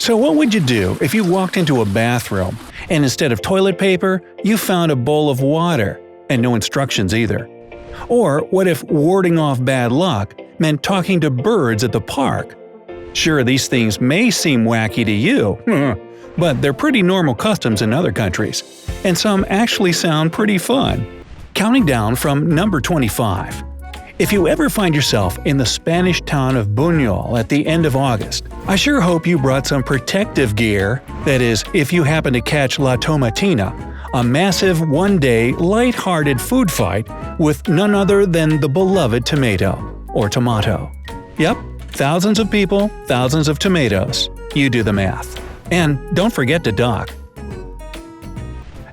So what would you do if you walked into a bathroom and instead of toilet paper, you found a bowl of water and no instructions either? Or what if warding off bad luck meant talking to birds at the park? Sure, these things may seem wacky to you, but they're pretty normal customs in other countries, and some actually sound pretty fun. Counting down from number 25. If you ever find yourself in the Spanish town of Buñol at the end of August, I sure hope you brought some protective gear, that is, if you happen to catch La Tomatina, a massive one-day, light-hearted food fight with none other than the beloved tomato, or tomato. Yep, thousands of people, thousands of tomatoes. You do the math. And don't forget to dock.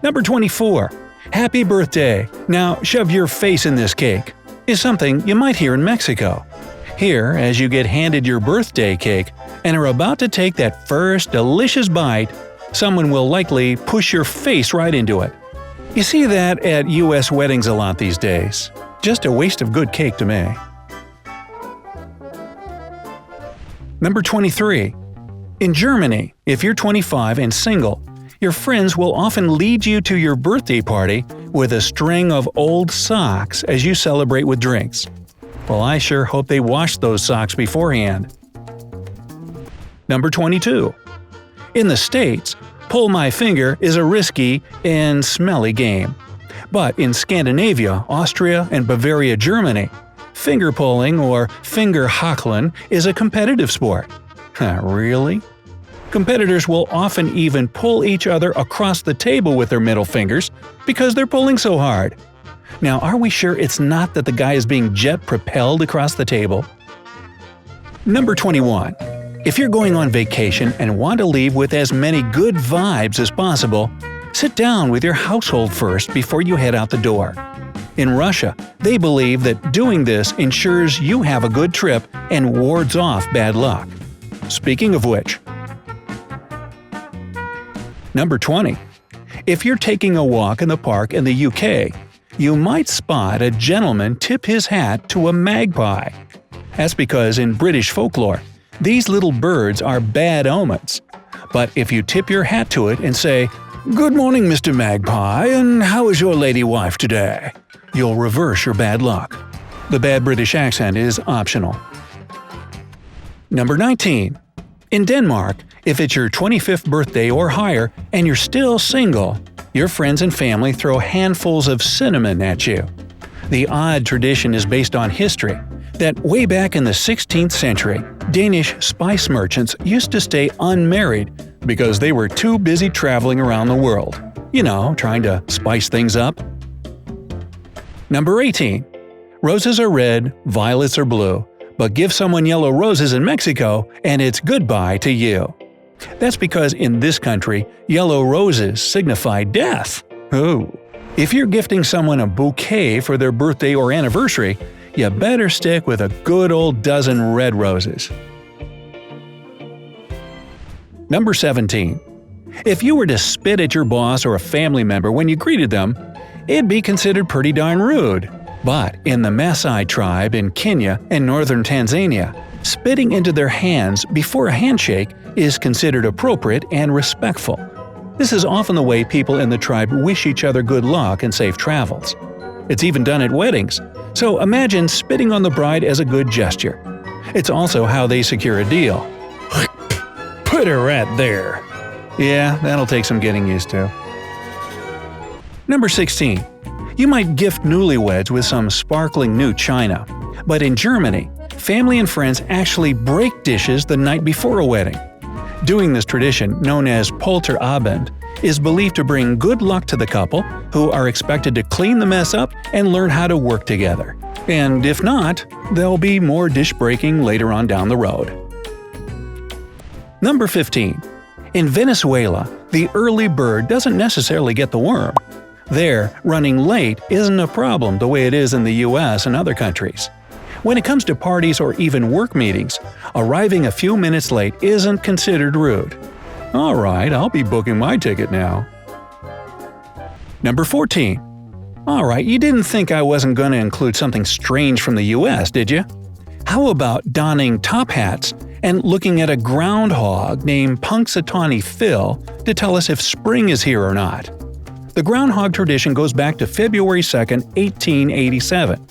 Number 24. Happy birthday! Now shove your face in this cake, is something you might hear in Mexico. Here, as you get handed your birthday cake and are about to take that first delicious bite, someone will likely push your face right into it. You see that at US weddings a lot these days. Just a waste of good cake to me. Number 23. In Germany, if you're 25 and single, your friends will often lead you to your birthday party with a string of old socks as you celebrate with drinks. Well, I sure hope they washed those socks beforehand. Number 22. In the States, pull my finger is a risky and smelly game. But in Scandinavia, Austria, and Bavaria, Germany, finger pulling or finger hakeln is a competitive sport. Really? Competitors will often even pull each other across the table with their middle fingers because they're pulling so hard. Now, are we sure it's not that the guy is being jet-propelled across the table? Number 21. If you're going on vacation and want to leave with as many good vibes as possible, sit down with your household first before you head out the door. In Russia, they believe that doing this ensures you have a good trip and wards off bad luck. Speaking of which, Number 20. If you're taking a walk in the park in the UK, you might spot a gentleman tip his hat to a magpie. That's because in British folklore, these little birds are bad omens. But if you tip your hat to it and say, "Good morning, Mr. Magpie, and how is your lady wife today?" you'll reverse your bad luck. The bad British accent is optional. Number 19. In Denmark, if it's your 25th birthday or higher and you're still single, your friends and family throw handfuls of cinnamon at you. The odd tradition is based on history, that way back in the 16th century, Danish spice merchants used to stay unmarried because they were too busy traveling around the world. Trying to spice things up. Number 18. Roses are red, violets are blue, but give someone yellow roses in Mexico and it's goodbye to you. That's because in this country, yellow roses signify death. Ooh. If you're gifting someone a bouquet for their birthday or anniversary, you better stick with a good old dozen red roses. Number 17. If you were to spit at your boss or a family member when you greeted them, it'd be considered pretty darn rude. But in the Maasai tribe in Kenya and northern Tanzania, spitting into their hands before a handshake is considered appropriate and respectful. This is often the way people in the tribe wish each other good luck and safe travels. It's even done at weddings, so imagine spitting on the bride as a good gesture. It's also how they secure a deal. Put her right there. Yeah, that'll take some getting used to. Number 16. You might gift newlyweds with some sparkling new china. But in Germany, family and friends actually break dishes the night before a wedding. Doing this tradition, known as Polterabend, is believed to bring good luck to the couple, who are expected to clean the mess up and learn how to work together. And if not, there'll be more dish breaking later on down the road. Number 15. In Venezuela, the early bird doesn't necessarily get the worm. There, running late isn't a problem the way it is in the US and other countries. When it comes to parties or even work meetings, arriving a few minutes late isn't considered rude. Alright, I'll be booking my ticket now. Number 14. Alright, you didn't think I wasn't going to include something strange from the US, did you? How about donning top hats and looking at a groundhog named Punxsutawney Phil to tell us if spring is here or not. The groundhog tradition goes back to February 2, 1887.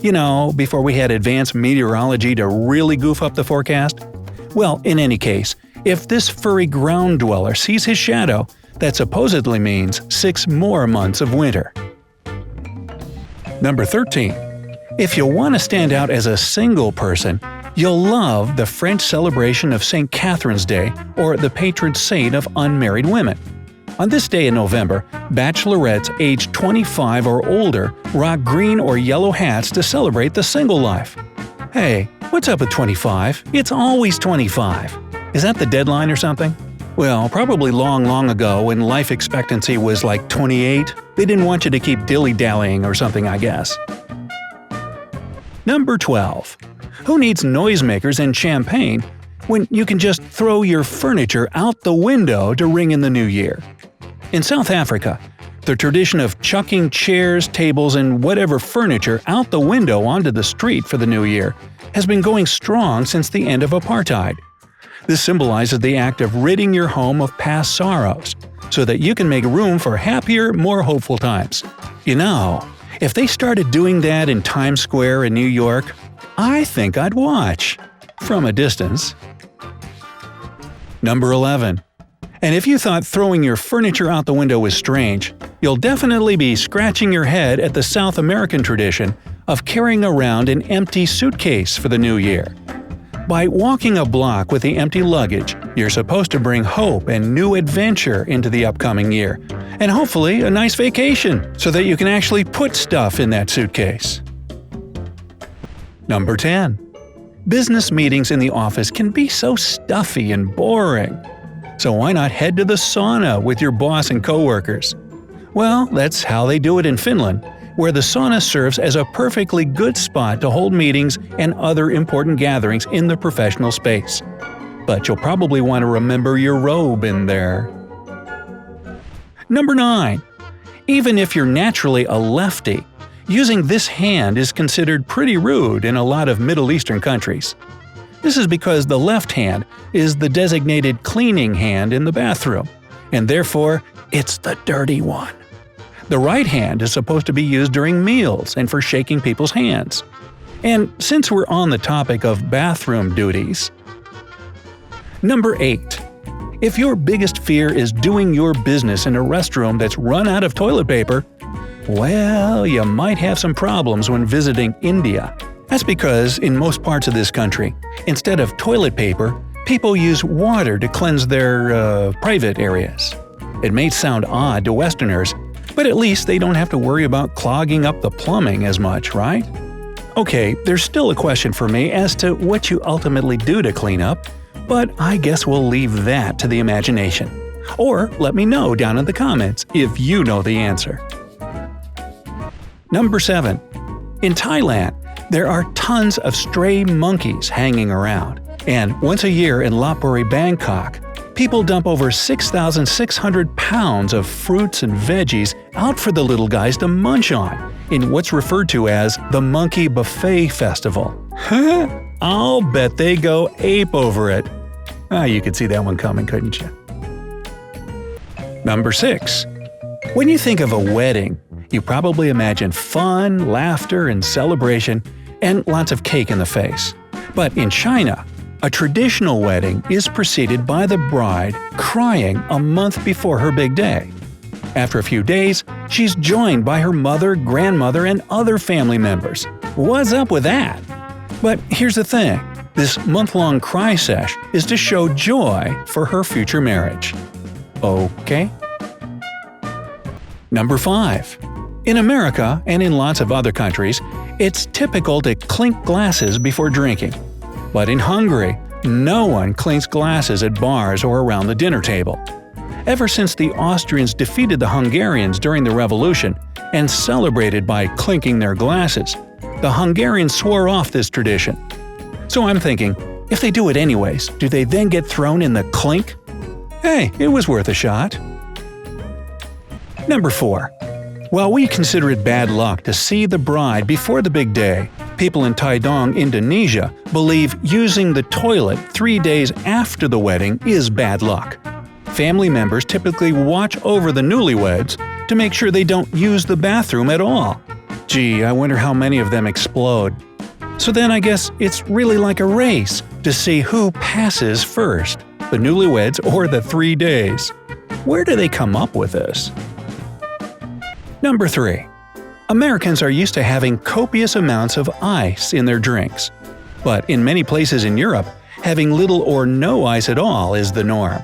You know, before we had advanced meteorology to really goof up the forecast? Well, in any case, if this furry ground dweller sees his shadow, that supposedly means 6 more months of winter. Number 13. If you want to stand out as a single person, you'll love the French celebration of St. Catherine's Day, or the patron saint of unmarried women. On this day in November, bachelorettes aged 25 or older rock green or yellow hats to celebrate the single life. Hey, what's up with 25? It's always 25. Is that the deadline or something? Well, probably long ago when life expectancy was like 28, they didn't want you to keep dilly-dallying or something, I guess. Number 12. Who needs noisemakers and champagne when you can just throw your furniture out the window to ring in the new year? In South Africa, the tradition of chucking chairs, tables, and whatever furniture out the window onto the street for the new year has been going strong since the end of apartheid. This symbolizes the act of ridding your home of past sorrows, so that you can make room for happier, more hopeful times. You know, if they started doing that in Times Square in New York, I think I'd watch. From a distance. Number 11. And if you thought throwing your furniture out the window was strange, you'll definitely be scratching your head at the South American tradition of carrying around an empty suitcase for the new year. By walking a block with the empty luggage, you're supposed to bring hope and new adventure into the upcoming year, and hopefully a nice vacation so that you can actually put stuff in that suitcase. Number 10. Business meetings in the office can be so stuffy and boring. So why not head to the sauna with your boss and coworkers? Well, that's how they do it in Finland, where the sauna serves as a perfectly good spot to hold meetings and other important gatherings in the professional space. But you'll probably want to remember your robe in there. Number 9. Even if you're naturally a lefty, using this hand is considered pretty rude in a lot of Middle Eastern countries. This is because the left hand is the designated cleaning hand in the bathroom, and therefore it's the dirty one. The right hand is supposed to be used during meals and for shaking people's hands. And since we're on the topic of bathroom duties… Number 8. If your biggest fear is doing your business in a restroom that's run out of toilet paper, well, you might have some problems when visiting India. That's because in most parts of this country, instead of toilet paper, people use water to cleanse their private areas. It may sound odd to Westerners, but at least they don't have to worry about clogging up the plumbing as much, right? Okay, there's still a question for me as to what you ultimately do to clean up, but I guess we'll leave that to the imagination. Or let me know down in the comments if you know the answer. Number 7. In Thailand, there are tons of stray monkeys hanging around. And once a year in Lopburi, Bangkok, people dump over 6,600 pounds of fruits and veggies out for the little guys to munch on, in what's referred to as the Monkey Buffet Festival. I'll bet they go ape over it. You could see that one coming, couldn't you? Number 6. When you think of a wedding, you probably imagine fun, laughter, and celebration, and lots of cake in the face. But in China, a traditional wedding is preceded by the bride crying a month before her big day. After a few days, she's joined by her mother, grandmother, and other family members. What's up with that? But here's the thing. This month-long cry sesh is to show joy for her future marriage. Okay? Number 5. In America, and in lots of other countries, it's typical to clink glasses before drinking. But in Hungary, no one clinks glasses at bars or around the dinner table. Ever since the Austrians defeated the Hungarians during the Revolution and celebrated by clinking their glasses, the Hungarians swore off this tradition. So I'm thinking, if they do it anyways, do they then get thrown in the clink? Hey, it was worth a shot. Number 4. While we consider it bad luck to see the bride before the big day, People in Tidong, Indonesia, believe using the toilet 3 days after the wedding is bad luck. Family members typically watch over the newlyweds to make sure they don't use the bathroom at all. Gee, I wonder how many of them explode. So then I guess it's really like a race to see who passes first, the newlyweds or the 3 days. Where do they come up with this? Number 3. Americans are used to having copious amounts of ice in their drinks. But in many places in Europe, having little or no ice at all is the norm.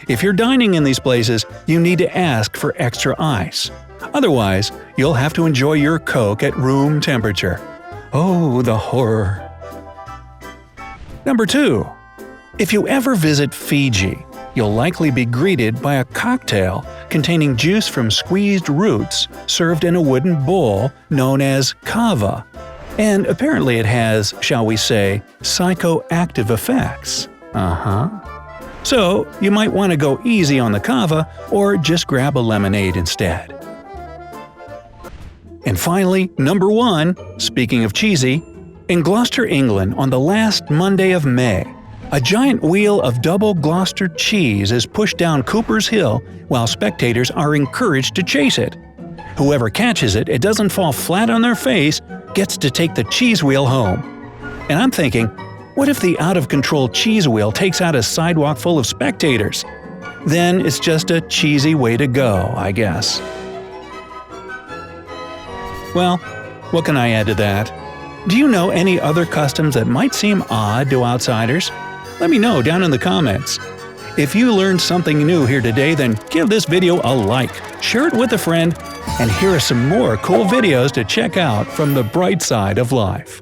If you're dining in these places, you need to ask for extra ice. Otherwise, you'll have to enjoy your Coke at room temperature. Oh, the horror. Number 2. If you ever visit Fiji, you'll likely be greeted by a cocktail containing juice from squeezed roots served in a wooden bowl known as kava. And apparently it has, shall we say, psychoactive effects. So, you might want to go easy on the kava or just grab a lemonade instead. And finally, number 1, speaking of cheesy, in Gloucester, England on the last Monday of May, a giant wheel of double Gloucester cheese is pushed down Cooper's Hill while spectators are encouraged to chase it. Whoever catches it, it doesn't fall flat on their face, gets to take the cheese wheel home. And I'm thinking, what if the out-of-control cheese wheel takes out a sidewalk full of spectators? Then it's just a cheesy way to go, I guess. Well, what can I add to that? Do you know any other customs that might seem odd to outsiders? Let me know down in the comments. If you learned something new here today, then give this video a like, share it with a friend, and here are some more cool videos to check out from the bright side of life.